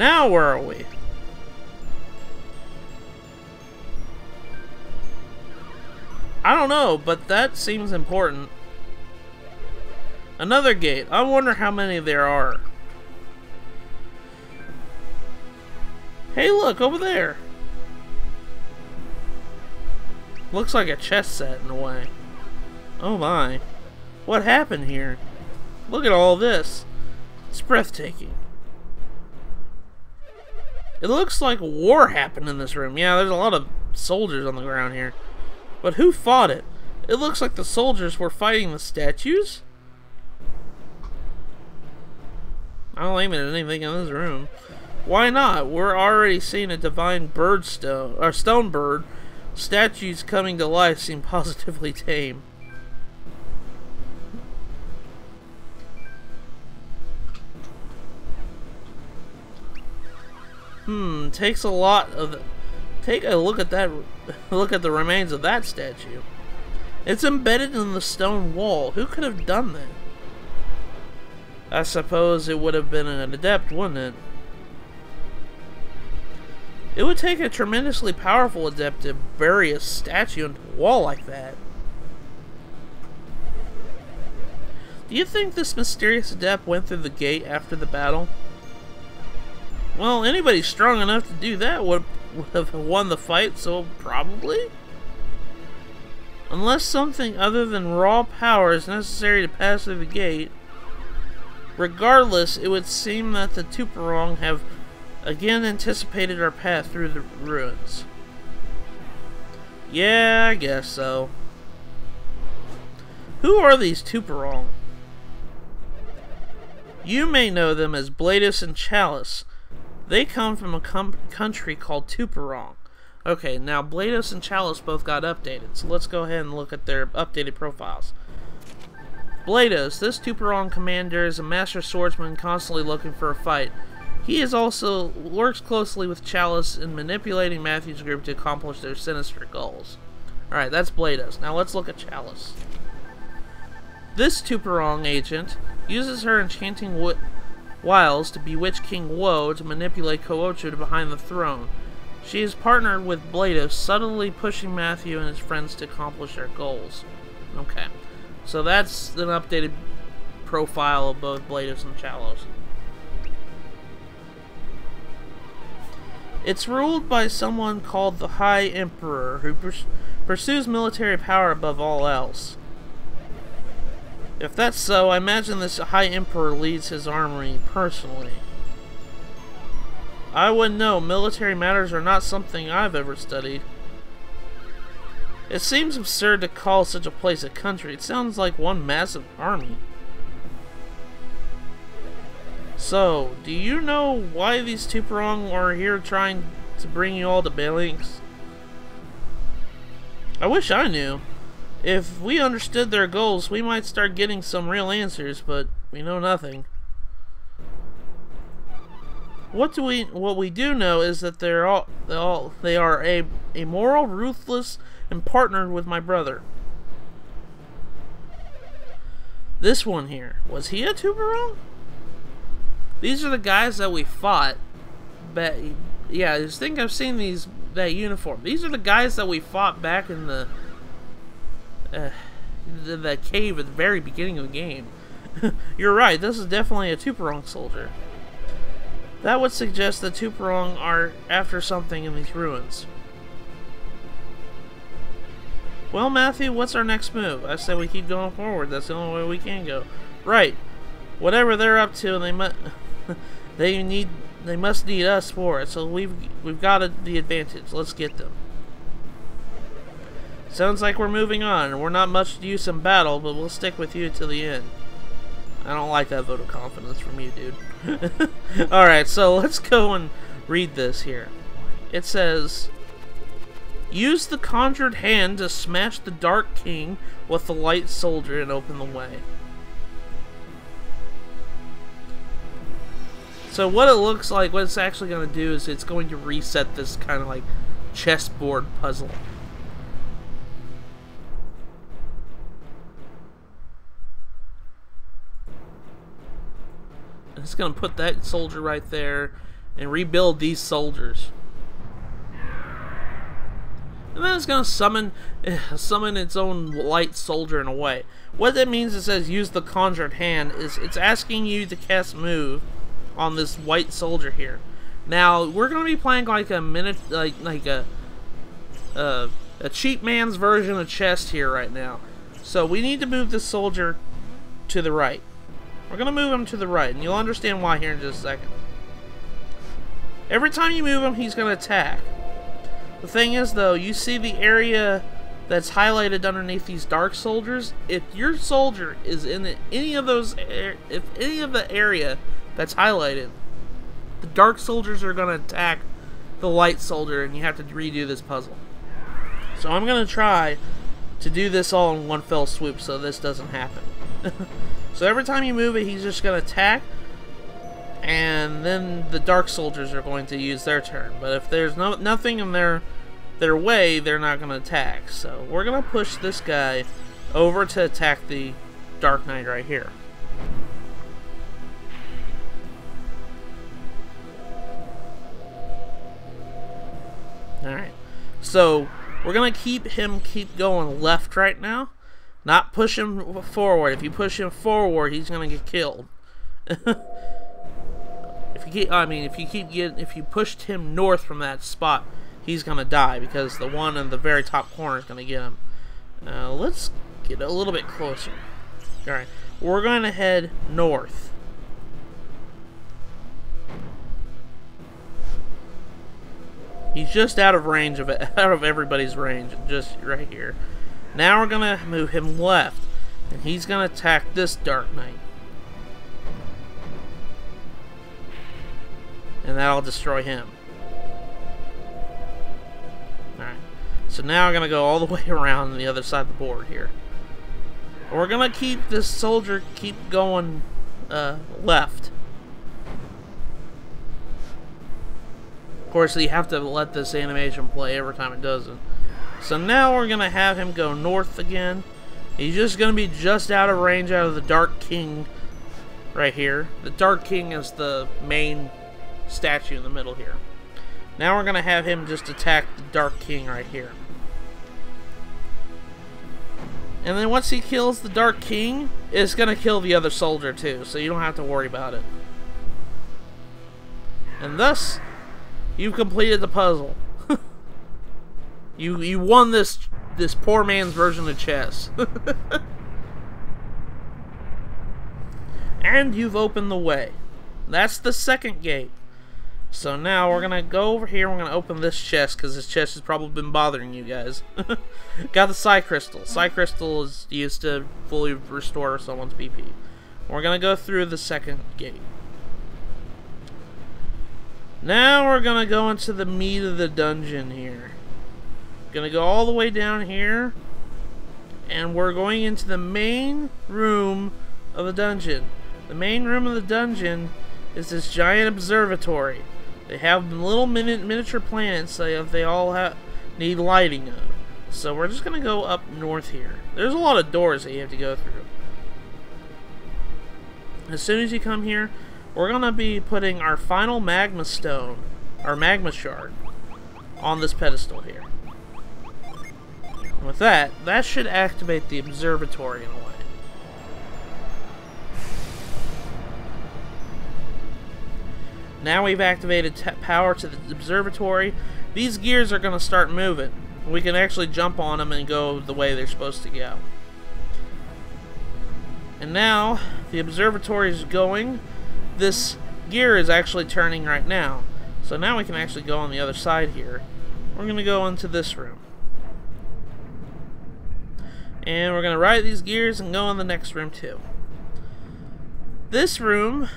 Now where are we? I don't know, but that seems important. Another gate. I wonder how many there are. Hey, look, over there. Looks like a chess set in a way. Oh my. What happened here? Look at all this. It's breathtaking. It looks like war happened in this room. Yeah, there's a lot of soldiers on the ground here. But who fought it? It looks like the soldiers were fighting the statues? I don't aim at anything in this room. Why not? We're already seeing a divine bird stone, or stone bird. Statues coming to life seem positively tame. Takes a lot of... Take a look at that. Look at the remains of that statue. It's embedded in the stone wall. Who could have done that? I suppose it would have been an adept, wouldn't it? It would take a tremendously powerful adept to bury a statue into a wall like that. Do you think this mysterious adept went through the gate after the battle? Well, anybody strong enough to do that would have won the fight, so probably? Unless something other than raw power is necessary to pass through the gate. Regardless, it would seem that the Tuparong have again anticipated our path through the ruins. Yeah, I guess so. Who are these Tuparong? You may know them as Bladus and Chalice. They come from a country called Tuparong. Okay, now Bladus and Chalice both got updated, so let's go ahead and look at their updated profiles. Bladus, this Tuparong commander, is a master swordsman constantly looking for a fight. He is also works closely with Chalice in manipulating Matthew's group to accomplish their sinister goals. Alright, that's Bladus. Now let's look at Chalice. This Tuparong agent uses her enchanting wiles to bewitch King Woe to manipulate Koochu to behind the throne. She is partnered with Bladus, subtly pushing Matthew and his friends to accomplish their goals. Okay, so that's an updated profile of both Bladus and Chalice. It's ruled by someone called the High Emperor, who pursues military power above all else. If that's so, I imagine this High Emperor leads his army personally. I wouldn't know. Military matters are not something I've ever studied. It seems absurd to call such a place a country. It sounds like one massive army. So, do you know why these Tuparong are here trying to bring you all to Belinsk? I wish I knew. If we understood their goals, we might start getting some real answers, but we know nothing. What we do know is that they are amoral, ruthless, and partnered with my brother. This one here, was he a Tuparong? These are the guys that we fought. But yeah, I just think I've seen that uniform. These are the guys that we fought back in the cave at the very beginning of the game. You're right, this is definitely a Tuparong soldier. That would suggest that Tuparong are after something in these ruins. Well, Matthew, what's our next move? I said we keep going forward. That's the only way we can go. Right. Whatever they're up to, they must need us for it. So we've got the advantage. Let's get them. Sounds like we're moving on. We're not much use in battle, but we'll stick with you till the end. I don't like that vote of confidence from you, dude. Alright, so let's go and read this here. It says, use the conjured hand to smash the Dark King with the Light Soldier and open the way. So what it looks like, what it's actually going to do is it's going to reset this kind of like chessboard puzzle. It's going to put that soldier right there, and rebuild these soldiers. And then it's going to summon its own light soldier in a way. What that means, it says use the conjured hand, is it's asking you to cast move on this white soldier here. Now we're going to be playing like a a cheap man's version of chess here right now. So we need to move this soldier to the right. We're going to move him to the right, and you'll understand why here in just a second. Every time you move him, he's going to attack. The thing is, though, you see the area that's highlighted underneath these dark soldiers. If your soldier is in any of those, if any of the area that's highlighted, the dark soldiers are going to attack the light soldier, and you have to redo this puzzle. So I'm going to try to do this all in one fell swoop so this doesn't happen. So every time you move it, he's just going to attack, and then the dark soldiers are going to use their turn. But if there's nothing in their way, they're not going to attack. So we're going to push this guy over to attack the Dark Knight right here. Alright, so we're going to keep going left right now. Not push him forward. If you push him forward, he's going to get killed. If you pushed him north from that spot, he's going to die because the one in the very top corner is going to get him. Let's get a little bit closer. Alright, we're going to head north. He's just out of range of it, out of everybody's range, just right here. Now we're going to move him left, and he's going to attack this Dark Knight. And that'll destroy him. Alright, so now we're going to go all the way around on the other side of the board here. We're going to keep this soldier going left. Of course, you have to let this animation play every time it does it. So now we're going to have him go north again. He's just going to be just out of range out of the Dark King right here. The Dark King is the main statue in the middle here. Now we're going to have him just attack the Dark King right here. And then once he kills the Dark King, it's going to kill the other soldier too, so you don't have to worry about it. And thus, you've completed the puzzle. You won this poor man's version of chess. And you've opened the way. That's the second gate. So now we're going to go over here. We're going to open this chest because this chest has probably been bothering you guys. Got the Psi Crystal. Psi Crystal is used to fully restore someone's BP. We're going to go through the second gate. Now we're going to go into the meat of the dungeon here. Going to go all the way down here. And we're going into the main room of the dungeon. The main room of the dungeon is this giant observatory. They have little miniature planets they all need lighting of. So we're just going to go up north here. There's a lot of doors that you have to go through. As soon as you come here, we're going to be putting our final magma stone, our magma shard, on this pedestal here. And with that should activate the observatory in a way. Now we've activated power to the observatory. These gears are going to start moving. We can actually jump on them and go the way they're supposed to go. And now the observatory is going. This gear is actually turning right now. So now we can actually go on the other side here. We're going to go into this room. And we're going to ride these gears and go in the next room too. This room,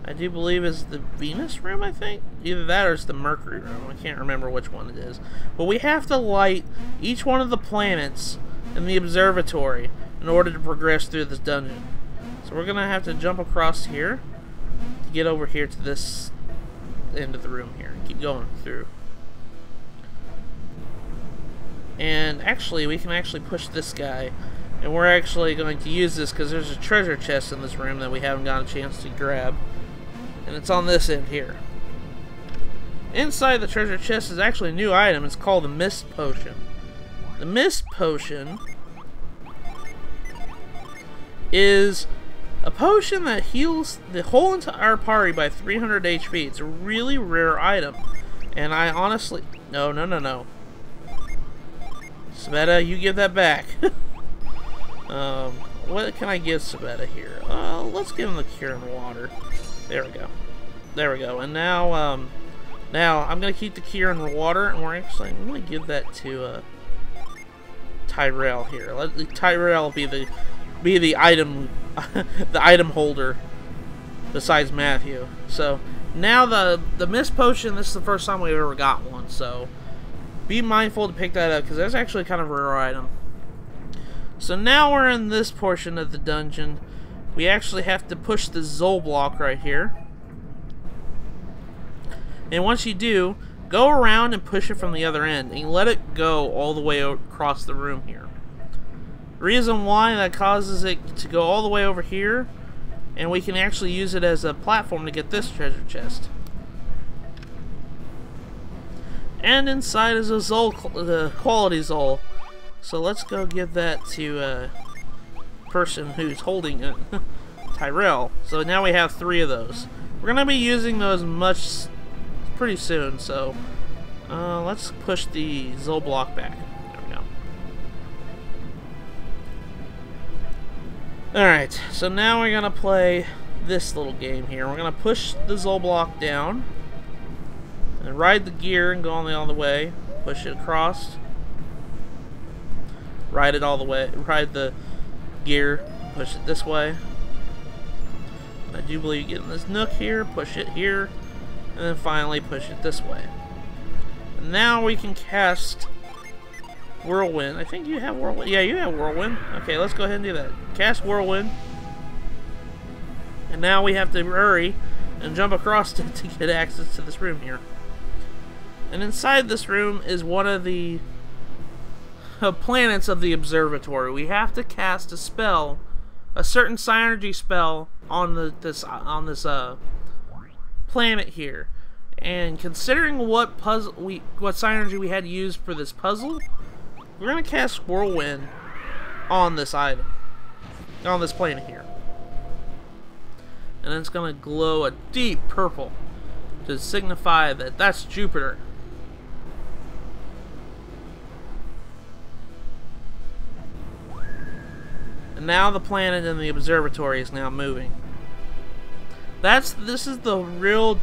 I do believe, is the Venus room, I think. Either that or it's the Mercury room. I can't remember which one it is. But we have to light each one of the planets in the observatory in order to progress through this dungeon. So we're going to have to jump across here to get over here to this end of the room here. Keep going through. And actually, we can actually push this guy. And we're actually going to use this because there's a treasure chest in this room that we haven't got a chance to grab. And it's on this end here. Inside the treasure chest is actually a new item. It's called the Mist Potion. The Mist Potion is a potion that heals the whole entire party by 300 HP. It's a really rare item. And I honestly... No. Sabetta, you give that back. What can I give Sabetta here? Let's give him the Cure in Water. There we go. There we go. And now I'm going to keep the Cure in Water, and I'm going to give that to Tyrell here. Let Tyrell be the item the item holder besides Matthew. So now the Mist Potion, this is the first time we've ever got one, so be mindful to pick that up because that's actually kind of a rare item. So now we're in this portion of the dungeon. We actually have to push the Zol block right here. And once you do, go around and push it from the other end and let it go all the way across the room here. The reason why that causes it to go all the way over here, and we can actually use it as a platform to get this treasure chest. And inside is a Zol, the quality Zol. So let's go give that to a person who's holding it, Tyrell. So now we have 3 of those. We're gonna be using those pretty soon. So let's push the Zol block back. There we go. Alright, so now we're gonna play this little game here. We're gonna push the Zol block down and ride the gear and go on the other way. Push it across. Ride it all the way. Ride the gear. Push it this way. I do believe you get in this nook here. Push it here. And then finally push it this way. And now we can cast Whirlwind. I think you have Whirlwind. Yeah, you have Whirlwind. Okay, let's go ahead and do that. Cast Whirlwind. And now we have to hurry and jump across to get access to this room here. And inside this room is one of the planets of the Observatory. We have to cast a spell, a certain synergy spell on this planet here. And considering what synergy we had to use for this puzzle, we're gonna cast Whirlwind on this item, on this planet here, and it's gonna glow a deep purple to signify that that's Jupiter. And now the planet in the observatory is now moving. This is the real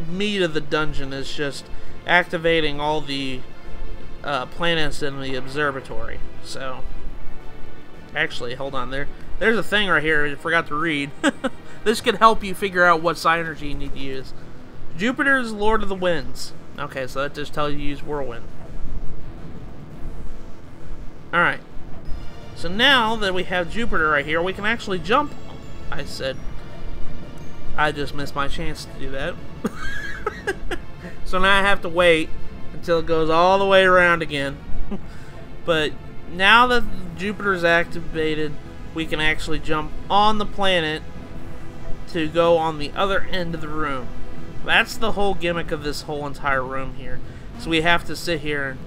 meat of the dungeon, is just activating all the planets in the observatory. So, actually, hold on there's a thing right here I forgot to read. This could help you figure out what synergy you need to use. Jupiter is Lord of the Winds. Okay, so that just tells you to use Whirlwind. Alright. So now that we have Jupiter right here, we can actually jump. I just missed my chance to do that. So now I have to wait until it goes all the way around again. But now that Jupiter's activated, we can actually jump on the planet to go on the other end of the room. That's the whole gimmick of this whole entire room here. So we have to sit here and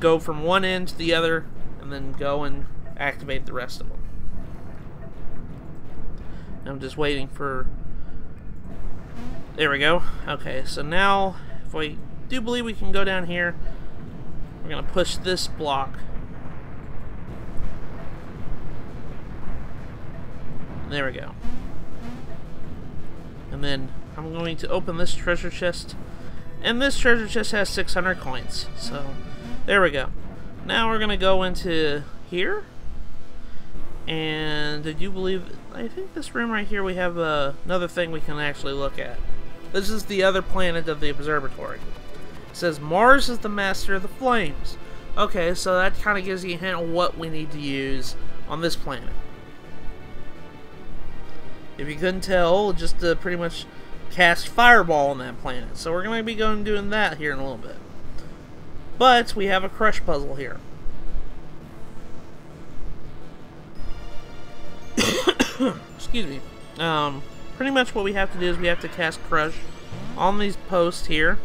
go from one end to the other, and then go and activate the rest of them. I'm just waiting for... There we go. Okay, so now, if we do believe we can go down here, we're going to push this block. There we go. And then I'm going to open this treasure chest. And this treasure chest has 600 coins. So, there we go. Now we're going to go into here. And did you believe... I think this room right here we have another thing we can actually look at. This is the other planet of the observatory. It says Mars is the master of the flames. Okay, so that kind of gives you a hint of what we need to use on this planet. If you couldn't tell, just to pretty much cast Fireball on that planet. So we're going to be doing that here in a little bit. But we have a crush puzzle here. Excuse me. Pretty much what we have to do is we have to cast Crush on these posts here.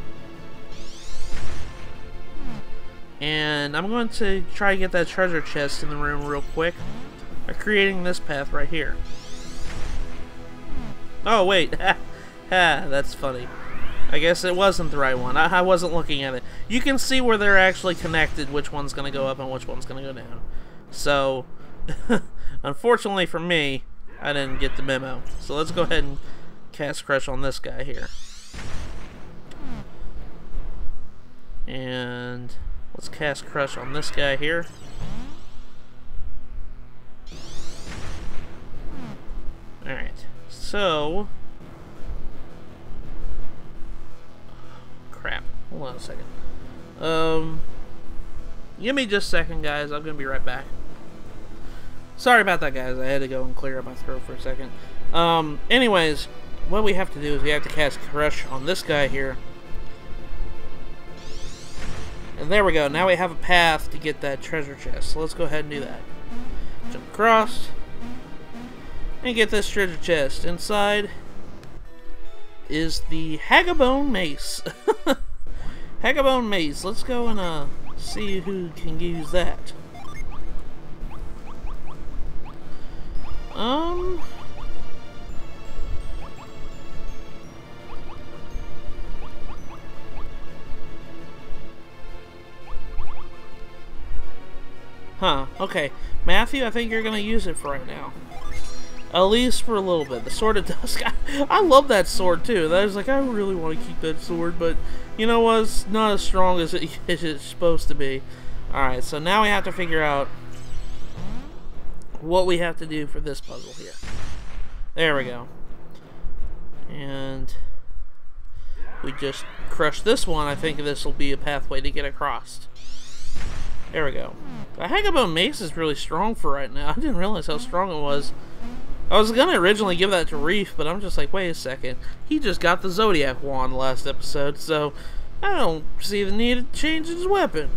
And I'm going to try to get that treasure chest in the room real quick by creating this path right here. Oh, wait. That's funny. I guess it wasn't the right one. I wasn't looking at it. You can see where they're actually connected, which one's going to go up and which one's going to go down. So, unfortunately for me, I didn't get the memo. So let's go ahead and cast Crush on this guy here. And let's cast Crush on this guy here. Alright, so... Crap. Hold on a second. Give me just a second, guys. I'm gonna be right back. Sorry about that, guys. I had to go and clear up my throat for a second. Anyways, what we have to do is we have to cast Crush on this guy here. And there we go. Now we have a path to get that treasure chest. So let's go ahead and do that. Jump across. And get this treasure chest. Inside is the Hagabone Mace. Hagabone Mace. Let's go and see who can use that. Huh, okay. Matthew, I think you're gonna use it for right now. At least for a little bit. The Sword of Dusk. I love that sword too. I was like, I really want to keep that sword, but you know what? It's not as strong as it's supposed to be. Alright, so now we have to figure out what we have to do for this puzzle here. There we go. And we just crush this one. I think this will be a pathway to get across. There we go. The Hagabone Mace is really strong for right now. I didn't realize how strong it was. I was gonna originally give that to Reef, but I'm just like, wait a second. He just got the Zodiac Wand last episode, so I don't see the need to change his weapon.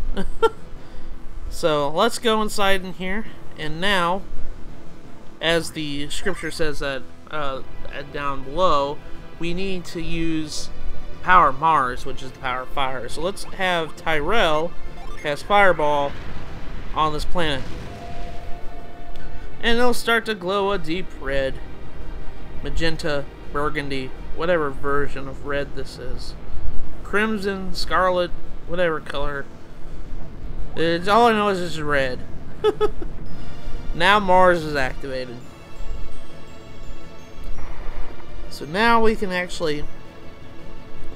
So let's go inside in here, and now, as the scripture says that down below, we need to use Power Mars, which is the power of fire. So let's have Tyrell cast Fireball on this planet. And it'll start to glow a deep red, magenta, burgundy, whatever version of red this is. Crimson, scarlet, whatever color. All I know is it's red. Now Mars is activated. So now we can actually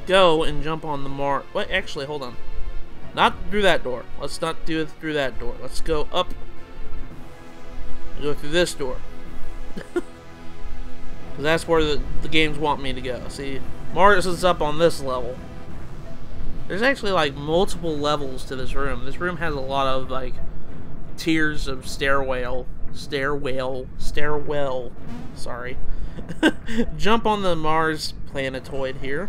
go and jump on the Mars. Wait, actually, hold on. Not through that door. Let's not do it through that door. Let's go up. Go through this door. Because that's where the games want me to go. See, Mars is up on this level. There's actually like multiple levels to this room. This room has a lot of like tiers of stairwell. Sorry. Jump on the Mars planetoid here.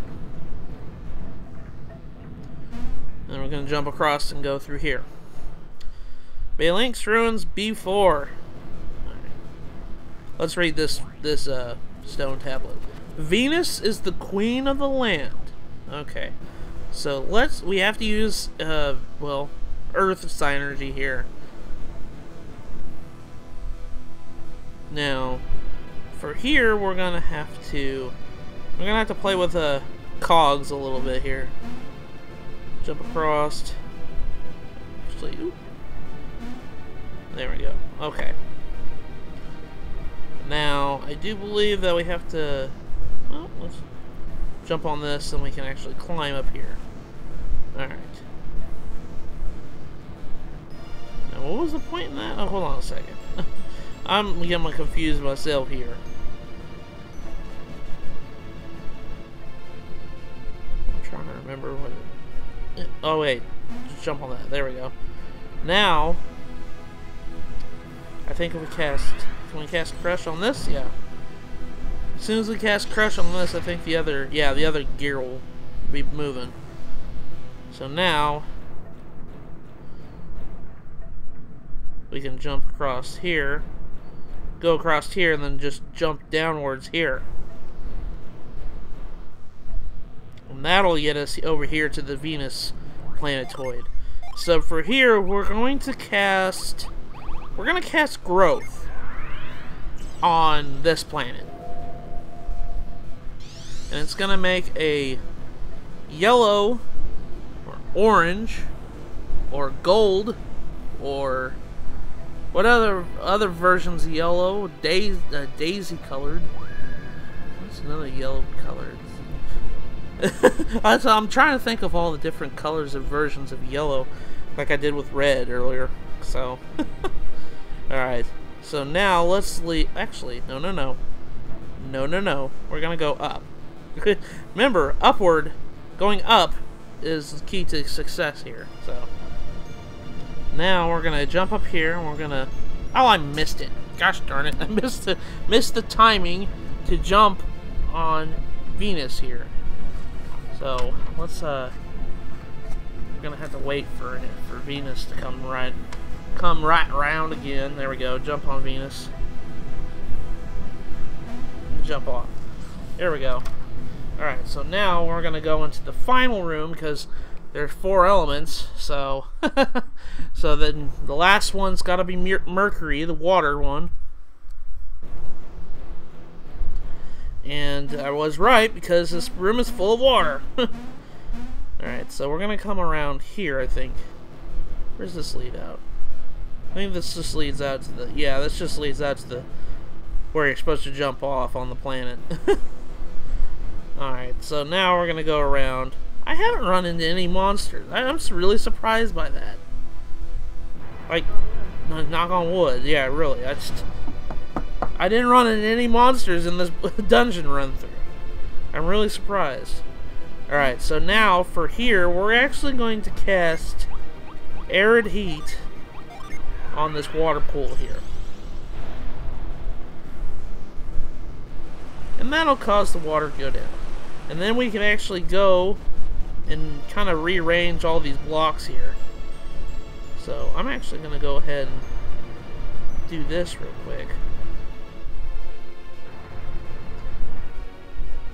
And we're going to jump across and go through here. Belinsk Ruins B4. Let's read this stone tablet. Venus is the queen of the land. Okay. So we have to use well, Earth synergy here. Now, for here we're gonna have to play with cogs a little bit here. Jump across. Actually, oop. There we go. Okay. Now, I do believe that we have to... Well, let's jump on this and we can actually climb up here. Alright. Now, what was the point in that? Oh, hold on a second. I'm getting confused myself here. I'm trying to remember what... Oh, wait. Just jump on that. There we go. Now, I think if we cast... Can we cast Crush on this? Yeah. As soon as we cast Crush on this, I think the other gear will be moving. So now we can jump across here, go across here, and then just jump downwards here. And that'll get us over here to the Venus planetoid. So for here, we're going to cast growth on this planet. And it's going to make a yellow, or orange, or gold, or what other versions of yellow? Daisy colored. What's another yellow colored? So I'm trying to think of all the different colors and versions of yellow, like I did with red earlier. So, alright. So now let's leave. Actually, no. We're gonna go up. Remember, upward, going up is the key to success here. So now we're gonna jump up here, and we're gonna. Oh, I missed it. Gosh darn it! I missed the timing to jump on Venus here. So let's we're gonna have to wait for Venus to come right around again. There we go. Jump on Venus. Jump off. There we go. All right. So now we're gonna go into the final room because there's 4 elements. So so then the last one's got to be Mercury, the water one. And I was right, because this room is full of water. Alright, so we're going to come around here, I think. Where's this lead out? I think this just leads out to the... Yeah, this just leads out to the... where you're supposed to jump off on the planet. Alright, so now we're going to go around. I haven't run into any monsters. I'm just really surprised by that. Like, knock on wood. Yeah, really. I didn't run into any monsters in this dungeon run through. I'm really surprised. Alright, so now for here, we're actually going to cast Arid Heat on this water pool here. And that'll cause the water to go down. And then we can actually go and kind of rearrange all these blocks here. So I'm actually going to go ahead and do this real quick.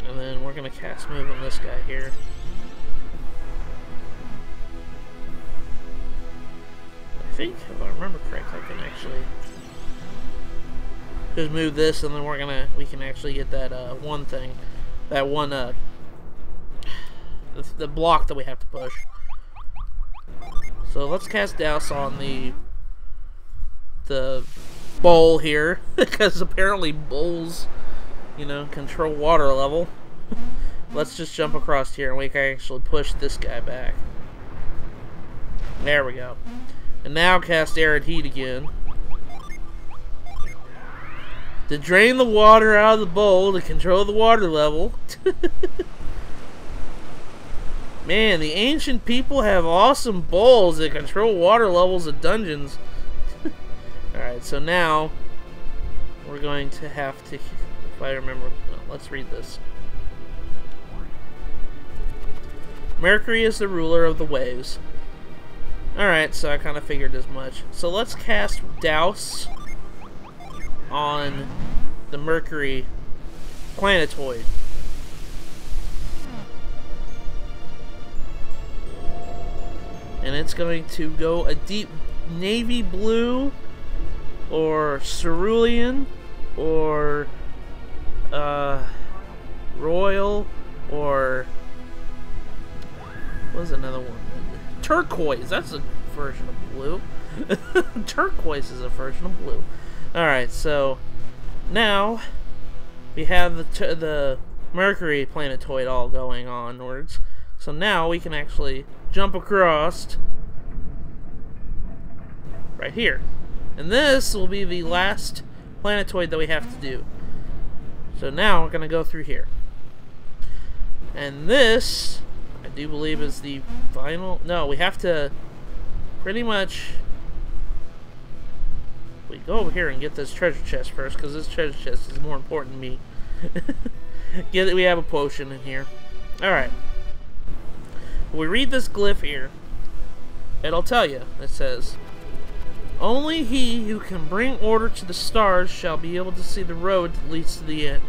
And then we're going to cast move on this guy here. I think, if I remember correctly, I can actually just move this, and then we can actually get that one thing, that one the block that we have to push. So let's cast Douse on the bowl here, because apparently bowls, you know, control water level. Let's just jump across here and we can actually push this guy back. There we go. And now cast Arid Heat again. To drain the water out of the bowl to control the water level. Man, the ancient people have awesome bowls that control water levels of dungeons. Alright, so now we're going to have to, if I remember, let's read this. Mercury is the ruler of the waves. Alright, so I kind of figured as much. So let's cast Douse on the Mercury planetoid. And it's going to go a deep navy blue, or cerulean, or royal, or what was another one? Turquoise. That's a version of blue. Turquoise is a version of blue. Alright, so now we have the Mercury planetoid all going onwards. So now we can actually jump across right here. And this will be the last planetoid that we have to do. So now we're going to go through here. And this, I do believe, is the final... No, we have to pretty much... We go over here and get this treasure chest first, because this treasure chest is more important to me. Get it, we have a potion in here. Alright. We read this glyph here. It'll tell you. It says, only he who can bring order to the stars shall be able to see the road that leads to the end.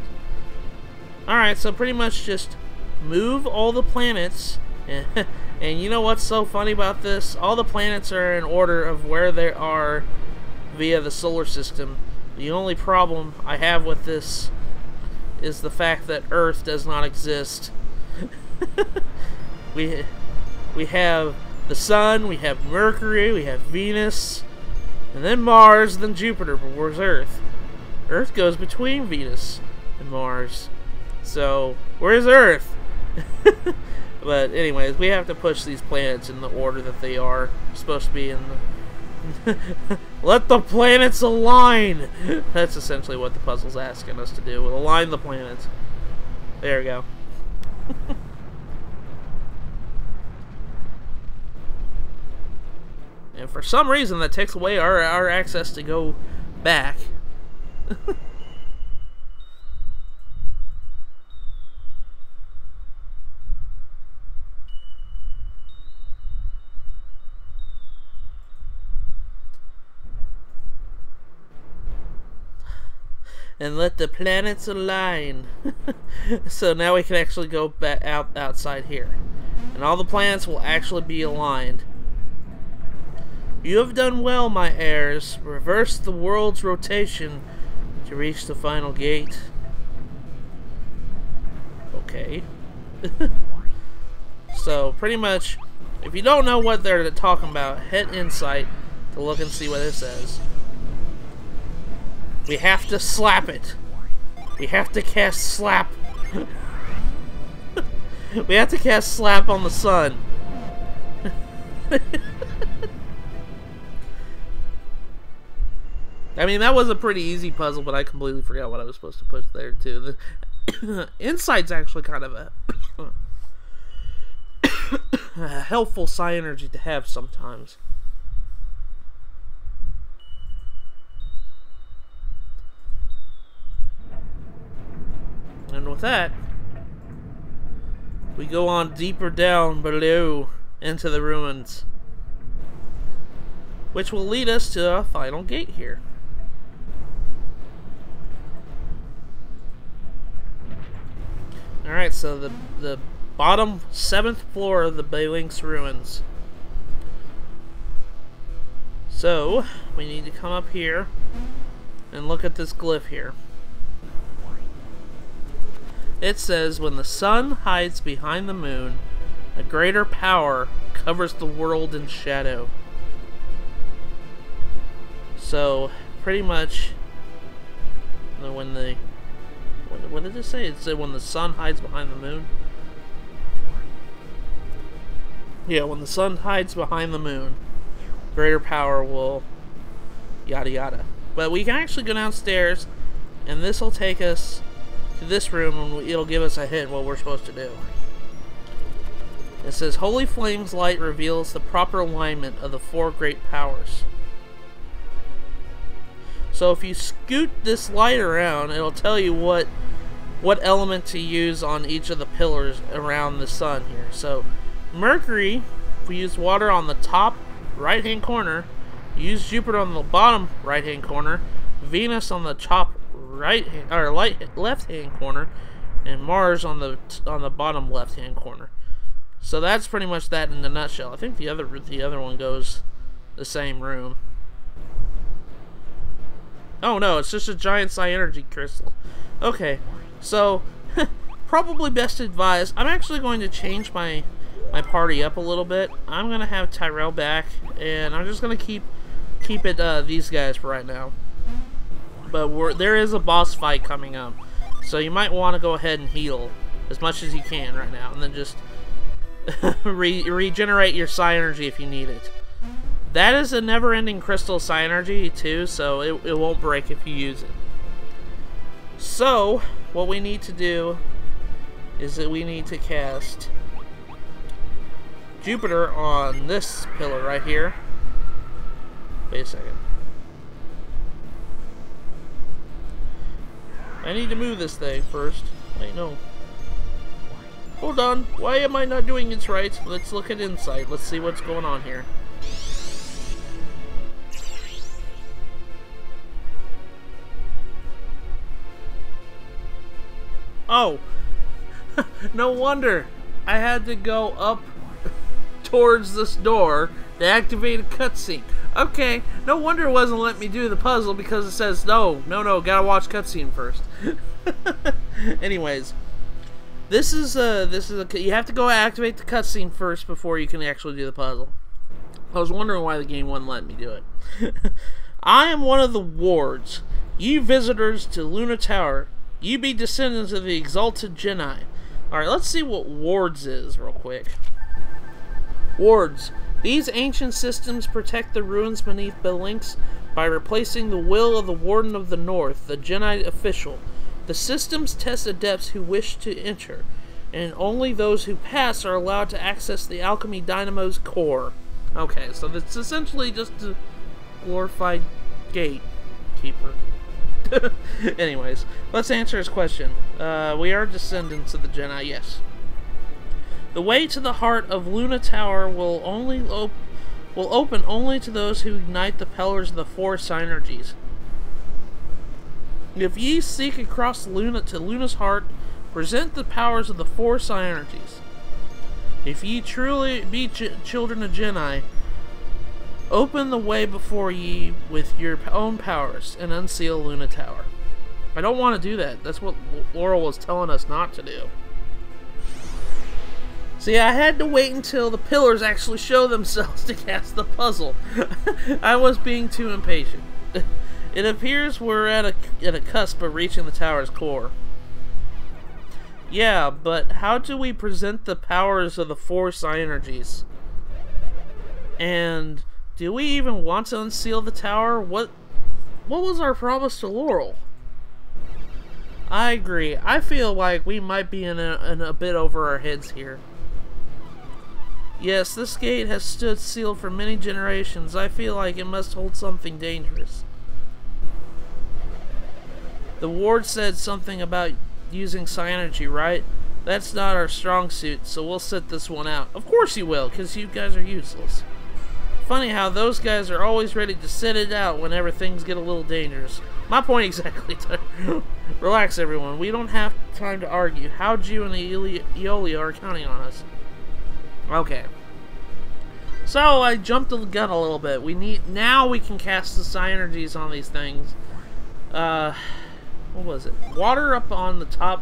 Alright, so pretty much just move all the planets And, and you know what's so funny about this? All the planets are in order of where they are via the solar system. The only problem I have with this is the fact that Earth does not exist. we have the Sun, we have Mercury, we have Venus, and then Mars, then Jupiter, but where's Earth? Earth goes between Venus and Mars. So, where's Earth? But anyways, we have to push these planets in the order that they are supposed to be in the... Let the planets align! That's essentially what the puzzle's asking us to do. Align the planets. There we go. And for some reason that takes away our access to go back. And let the planets align. So now we can actually go back outside here. And all the planets will actually be aligned. You have done well, my heirs. Reverse the world's rotation to reach the final gate. Okay. So, pretty much, if you don't know what they're talking about, hit Insight to look and see what it says. We have to slap it. We have to cast slap. We have to cast slap on the sun. I mean, that was a pretty easy puzzle, but I completely forgot what I was supposed to push there, too. The Insight's actually kind of a helpful psi energy to have sometimes. And with that, we go on deeper down below into the ruins, which will lead us to a final gate here. Alright, so the bottom 7th floor of the Belinsk Ruins. So, we need to come up here and look at this glyph here. It says, when the sun hides behind the moon, a greater power covers the world in shadow. So, pretty much, when the... What did it say? It said when the sun hides behind the moon? Yeah, when the sun hides behind the moon, greater power will... yada yada. But we can actually go downstairs, and this will take us to this room, and it'll give us a hint what we're supposed to do. It says, Holy Flame's light reveals the proper alignment of the 4 great powers. So if you scoot this light around, it'll tell you what element to use on each of the pillars around the sun here. So Mercury, if we use water on the top right hand corner, use Jupiter on the bottom right hand corner, Venus on the top right hand, or left hand corner, and Mars on the bottom left hand corner. So that's pretty much that in a nutshell. I think the other one goes the same room. Oh no, it's just a giant psi energy crystal. Okay, so probably best advised. I'm actually going to change my party up a little bit. I'm gonna have Tyrell back, and I'm just gonna keep it these guys for right now. But there is a boss fight coming up, so you might want to go ahead and heal as much as you can right now, and then just regenerate your psi energy if you need it. That is a never-ending crystal psi energy too, so it won't break if you use it. So what we need to do is that we need to cast Jupiter on this pillar right here. Wait a second. I need to move this thing first. Wait, no. Hold on. Why am I not doing it right? Let's look at Insight. Let's see what's going on here. Oh. No wonder. I had to go up towards this door to activate a cutscene. Okay, no wonder it wasn't letting me do the puzzle, because it says no, gotta watch cutscene first. Anyways, this is you have to go activate the cutscene first before you can actually do the puzzle. I was wondering why the game wouldn't let me do it. I am one of the wards. You visitors to Luna Tower, you be descendants of the exalted Genii. Alright, let's see what wards is real quick. Wards. These ancient systems protect the ruins beneath Belinsk by replacing the will of the Warden of the North, the Genii official. The systems test adepts who wish to enter, and only those who pass are allowed to access the Alchemy Dynamo's core. Okay, so it's essentially just a glorified gatekeeper. Anyways, let's answer his question. We are descendants of the Genii, yes. The way to the heart of Luna Tower will open only to those who ignite the pillars of the four synergies. If ye seek across Luna to Luna's heart, present the powers of the four synergies. If ye truly be children of Genii, open the way before ye with your own powers and unseal Luna Tower. I don't want to do that. That's what Laurel was telling us not to do. See, I had to wait until the pillars actually show themselves to cast the puzzle. I was being too impatient. It appears we're at a cusp of reaching the tower's core. Yeah, but how do we present the powers of the four synergies? And do we even want to unseal the tower? What was our promise to Laurel? I agree. I feel like we might be in a bit over our heads here. Yes, this gate has stood sealed for many generations. I feel like it must hold something dangerous. The ward said something about using Psynergy, right? That's not our strong suit, so we'll sit this one out. Of course you will, because you guys are useless. Funny how those guys are always ready to sit it out whenever things get a little dangerous. My point exactly. Relax, everyone. We don't have time to argue. How Jew and Aeolia are counting on us. Okay. So I jumped the gun a little bit. Now we can cast the Psynergies on these things. What was it? Water up on the top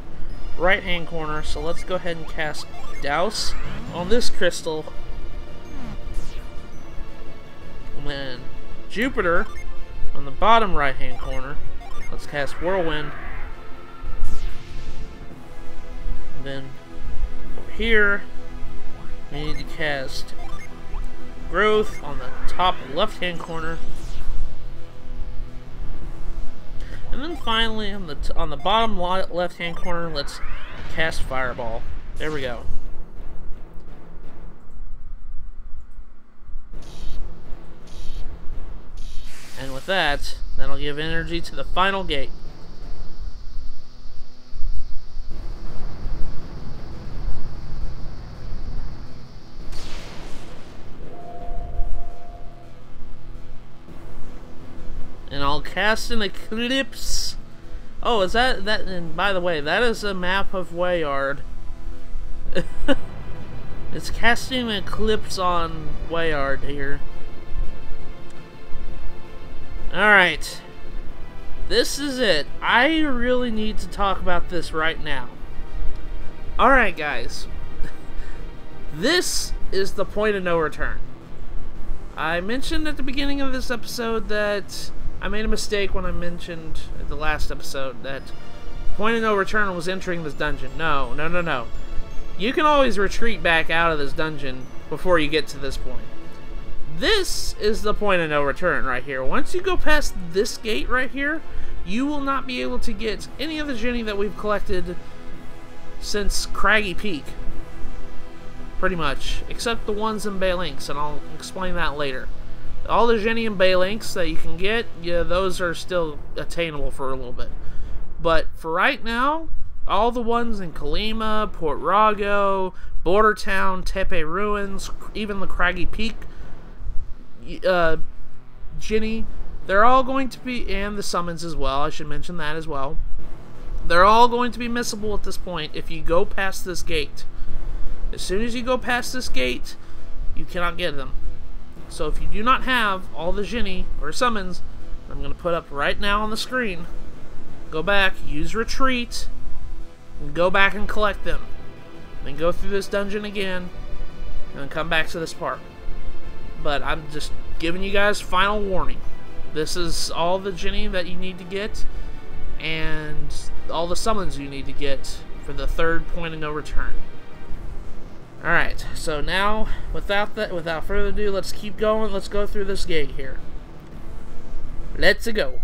right hand corner. So let's go ahead and cast Douse on this crystal. And then Jupiter on the bottom right hand corner. Let's cast Whirlwind. And then over here we need to cast Growth on the top left hand corner. And then finally on the bottom left hand corner, let's cast Fireball. There we go. And with that, that'll give energy to the final gate. And I'll cast an Eclipse. Oh, is that? And by the way, that is a map of Wayard. It's casting an Eclipse on Wayard here. Alright. This is it. I really need to talk about this right now. Alright, guys. This is the point of no return. I mentioned at the beginning of this episode that I made a mistake when I mentioned at the last episode that point of no return was entering this dungeon. No. You can always retreat back out of this dungeon before you get to this point. This is the point of no return right here. Once you go past this gate right here, you will not be able to get any of the Genii that we've collected since Craggy Peak. Pretty much. Except the ones in Belinsk, and I'll explain that later. All the Genii in Belinsk that you can get, yeah, those are still attainable for a little bit. But for right now, all the ones in Kalima, Port Rago, Border Town, Tepe Ruins, even the Craggy Peak Genii, they're all going to be, and the summons as well, I should mention that as well. They're all going to be missable at this point if you go past this gate. As soon as you go past this gate, you cannot get them. So if you do not have all the Genie or summons, I'm going to put up right now on the screen, go back, use retreat, and go back and collect them. Then go through this dungeon again, and then come back to this part. But I'm just giving you guys final warning. This is all the Genie that you need to get, and all the summons you need to get for the third point of no return. Alright, so now, without further ado, let's keep going. Let's go through this gate here. Let's go.